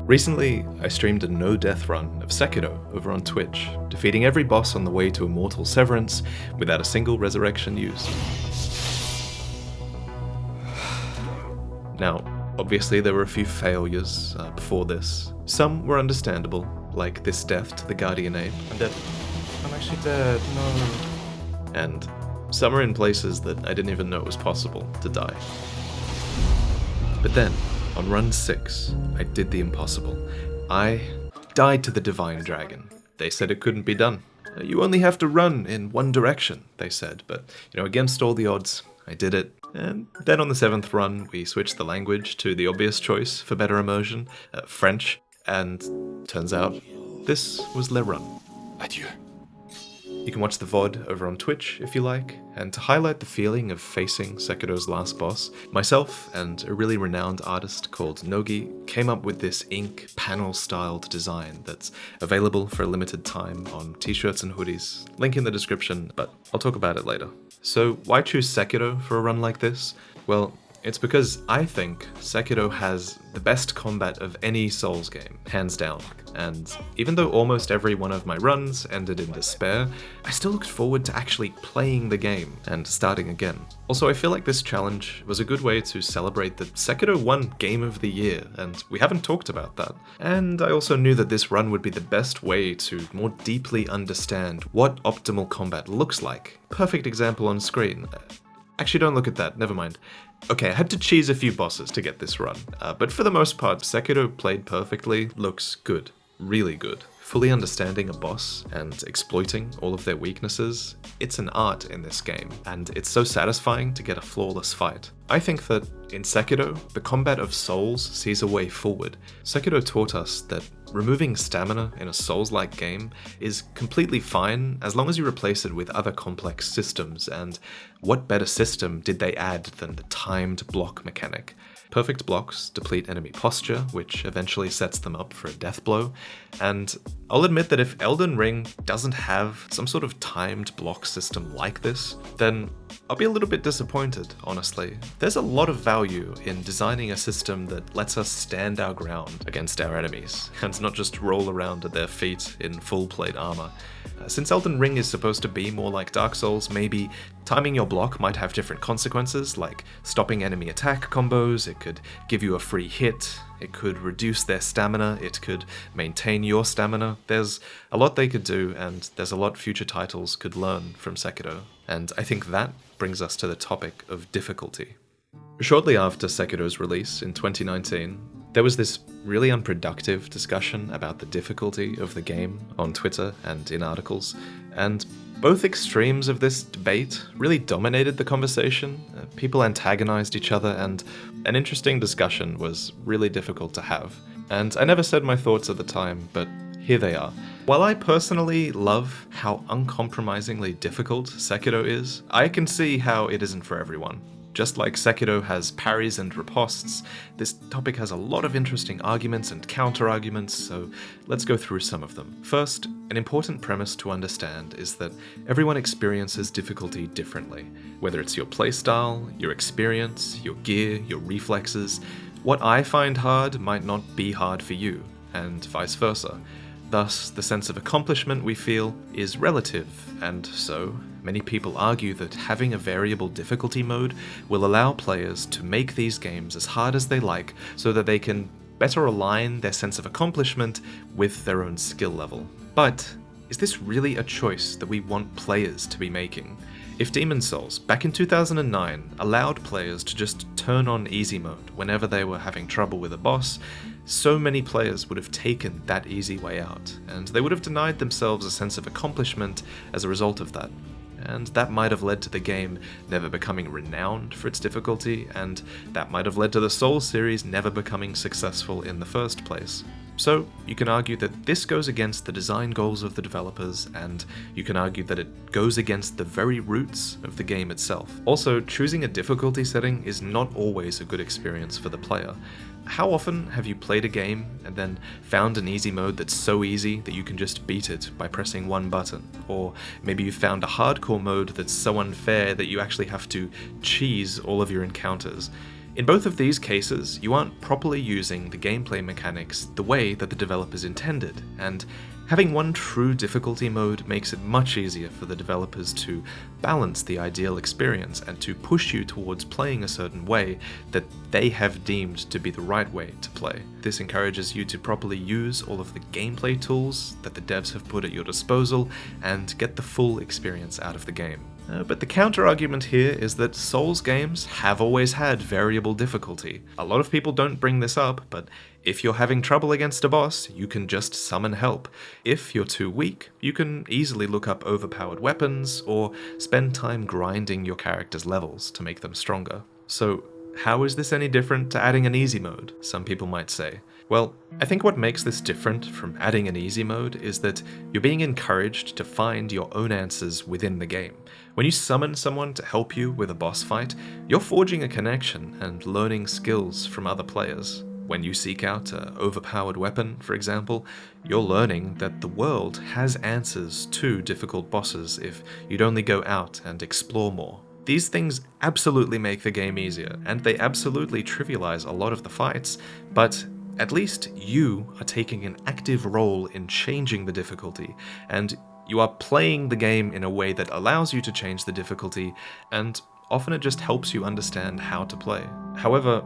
Recently, I streamed a no-death run of Sekiro over on Twitch, defeating every boss on the way to Immortal Severance without a single resurrection used. Now, obviously there were a few failures before this. Some were understandable, like this death to the Guardian Ape. I'm dead. I'm actually dead, no. And some are in places that I didn't even know it was possible to die. But then, on run 6, I did the impossible. I died to the Divine Dragon. They said it couldn't be done. You only have to run in one direction, they said, but, against all the odds, I did it. And then on the 7th run, we switched the language to the obvious choice for better immersion, French, and turns out, this was Le Run. Adieu. You can watch the VOD over on Twitch if you like, and to highlight the feeling of facing Sekiro's last boss, myself and a really renowned artist called Nogi came up with this ink panel-styled design that's available for a limited time on t-shirts and hoodies. Link in the description, but I'll talk about it later. So why choose Sekiro for a run like this? Well, it's because I think Sekiro has the best combat of any Souls game, hands down. And even though almost every one of my runs ended in despair, I still looked forward to actually playing the game and starting again. Also, I feel like this challenge was a good way to celebrate that Sekiro won Game of the Year, and we haven't talked about that. And I also knew that this run would be the best way to more deeply understand what optimal combat looks like. Perfect example on screen. Actually, don't look at that, never mind. Okay, I had to cheese a few bosses to get this run, but for the most part, Sekiro played perfectly, looks good, really good. Fully understanding a boss and exploiting all of their weaknesses, it's an art in this game, and it's so satisfying to get a flawless fight. I think that in Sekiro, the combat of Souls sees a way forward. Sekiro taught us that removing stamina in a Souls-like game is completely fine as long as you replace it with other complex systems, and what better system did they add than the timed block mechanic? Perfect blocks deplete enemy posture, which eventually sets them up for a death blow, and I'll admit that if Elden Ring doesn't have some sort of timed block system like this, then I'll be a little bit disappointed, honestly. There's a lot of value in designing a system that lets us stand our ground against our enemies, and not just roll around at their feet in full plate armor. Since Elden Ring is supposed to be more like Dark Souls, maybe timing your block might have different consequences, like stopping enemy attack combos, it could give you a free hit, it could reduce their stamina, it could maintain your stamina. There's a lot they could do, and there's a lot future titles could learn from Sekiro. And I think that brings us to the topic of difficulty. Shortly after Sekiro's release in 2019, there was this really unproductive discussion about the difficulty of the game on Twitter and in articles, and both extremes of this debate really dominated the conversation. People antagonized each other, and an interesting discussion was really difficult to have. And I never said my thoughts at the time, but here they are. While I personally love how uncompromisingly difficult Sekiro is, I can see how it isn't for everyone. Just like Sekiro has parries and ripostes, this topic has a lot of interesting arguments and counter-arguments, so let's go through some of them. First, an important premise to understand is that everyone experiences difficulty differently. Whether it's your playstyle, your experience, your gear, your reflexes, what I find hard might not be hard for you, and vice versa. Thus, the sense of accomplishment we feel is relative, and so many people argue that having a variable difficulty mode will allow players to make these games as hard as they like so that they can better align their sense of accomplishment with their own skill level. But is this really a choice that we want players to be making? If Demon's Souls, back in 2009, allowed players to just turn on easy mode whenever they were having trouble with a boss, so many players would have taken that easy way out, and they would have denied themselves a sense of accomplishment as a result of that. And that might have led to the game never becoming renowned for its difficulty, and that might have led to the Souls series never becoming successful in the first place. So, you can argue that this goes against the design goals of the developers, and you can argue that it goes against the very roots of the game itself. Also, choosing a difficulty setting is not always a good experience for the player. How often have you played a game and then found an easy mode that's so easy that you can just beat it by pressing one button? Or maybe you found a hardcore mode that's so unfair that you actually have to cheese all of your encounters. In both of these cases, you aren't properly using the gameplay mechanics the way that the developers intended, and having one true difficulty mode makes it much easier for the developers to balance the ideal experience and to push you towards playing a certain way that they have deemed to be the right way to play. This encourages you to properly use all of the gameplay tools that the devs have put at your disposal and get the full experience out of the game. But the counter-argument here is that Souls games have always had variable difficulty. A lot of people don't bring this up, but if you're having trouble against a boss, you can just summon help. If you're too weak, you can easily look up overpowered weapons, or spend time grinding your character's levels to make them stronger. So, how is this any different to adding an easy mode, some people might say? Well, I think what makes this different from adding an easy mode is that you're being encouraged to find your own answers within the game. When you summon someone to help you with a boss fight, you're forging a connection and learning skills from other players. When you seek out an overpowered weapon, for example, you're learning that the world has answers to difficult bosses if you'd only go out and explore more. These things absolutely make the game easier, and they absolutely trivialize a lot of the fights, but at least you are taking an active role in changing the difficulty, and you are playing the game in a way that allows you to change the difficulty, and often it just helps you understand how to play. However,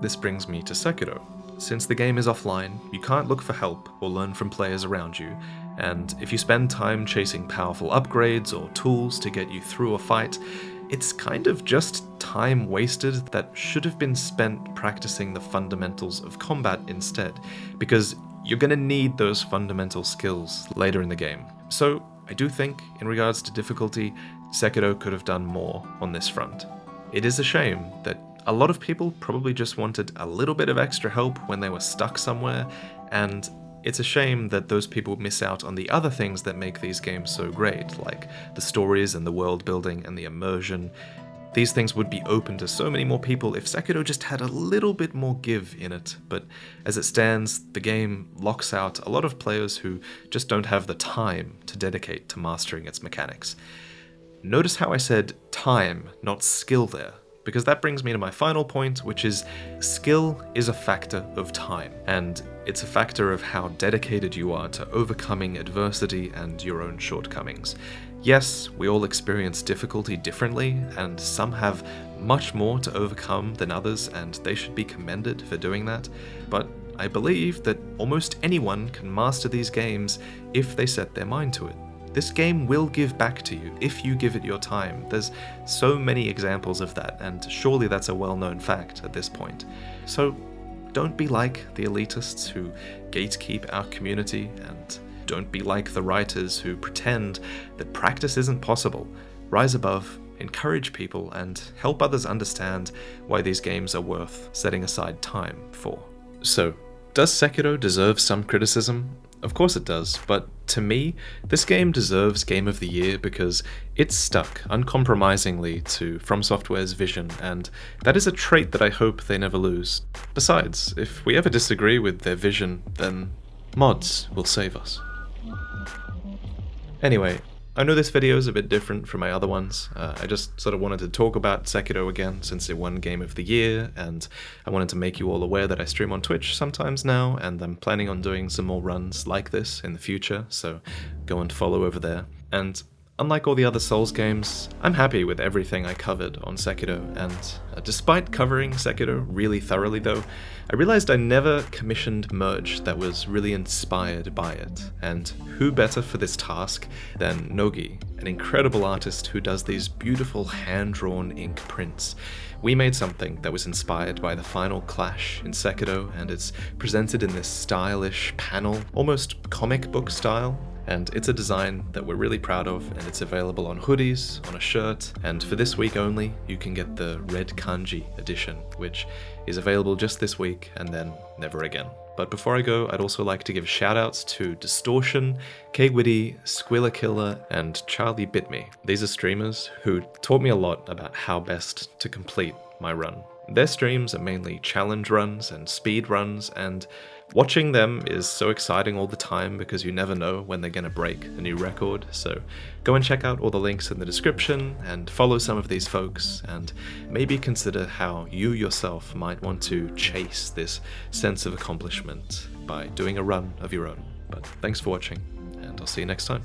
this brings me to Sekiro. Since the game is offline, you can't look for help or learn from players around you, and if you spend time chasing powerful upgrades or tools to get you through a fight, it's kind of just time wasted that should have been spent practicing the fundamentals of combat instead, because you're going to need those fundamental skills later in the game. So I do think, in regards to difficulty, Sekiro could have done more on this front. It is a shame that a lot of people probably just wanted a little bit of extra help when they were stuck somewhere, and it's a shame that those people miss out on the other things that make these games so great, like the stories and the world building and the immersion. These things would be open to so many more people if Sekiro just had a little bit more give in it, but as it stands, the game locks out a lot of players who just don't have the time to dedicate to mastering its mechanics. Notice how I said time, not skill there, because that brings me to my final point, which is skill is a factor of time, and it's a factor of how dedicated you are to overcoming adversity and your own shortcomings. Yes, we all experience difficulty differently, and some have much more to overcome than others, and they should be commended for doing that, but I believe that almost anyone can master these games if they set their mind to it. This game will give back to you if you give it your time. There's so many examples of that, and surely that's a well-known fact at this point. So don't be like the elitists who gatekeep our community, and don't be like the writers who pretend that practice isn't possible. Rise above, encourage people, and help others understand why these games are worth setting aside time for. So, does Sekiro deserve some criticism? Of course it does, but to me, this game deserves Game of the Year because it's stuck uncompromisingly to From Software's vision, and that is a trait that I hope they never lose. Besides, if we ever disagree with their vision, then mods will save us. Anyway, I know this video is a bit different from my other ones. I just sort of wanted to talk about Sekiro again since it won Game of the Year, and I wanted to make you all aware that I stream on Twitch sometimes now, and I'm planning on doing some more runs like this in the future, so go and follow over there. And unlike all the other Souls games, I'm happy with everything I covered on Sekiro, and despite covering Sekiro really thoroughly though, I realized I never commissioned merch that was really inspired by it, and who better for this task than Nogi, an incredible artist who does these beautiful hand-drawn ink prints. We made something that was inspired by the final clash in Sekiro, and it's presented in this stylish panel, almost comic book style. And it's a design that we're really proud of, and it's available on hoodies, on a shirt, and for this week only, you can get the red kanji edition, which is available just this week and then never again. But before I go, I'd also like to give shoutouts to Distortion, Kwitty, Squilla Killer, and Charlie Bit Me. These are streamers who taught me a lot about how best to complete my run. Their streams are mainly challenge runs and speed runs, and Watching them is so exciting all the time because you never know when they're gonna break a new record, so go and check out all the links in the description and follow some of these folks, and maybe consider how you yourself might want to chase this sense of accomplishment by doing a run of your own. But thanks for watching, and I'll see you next time.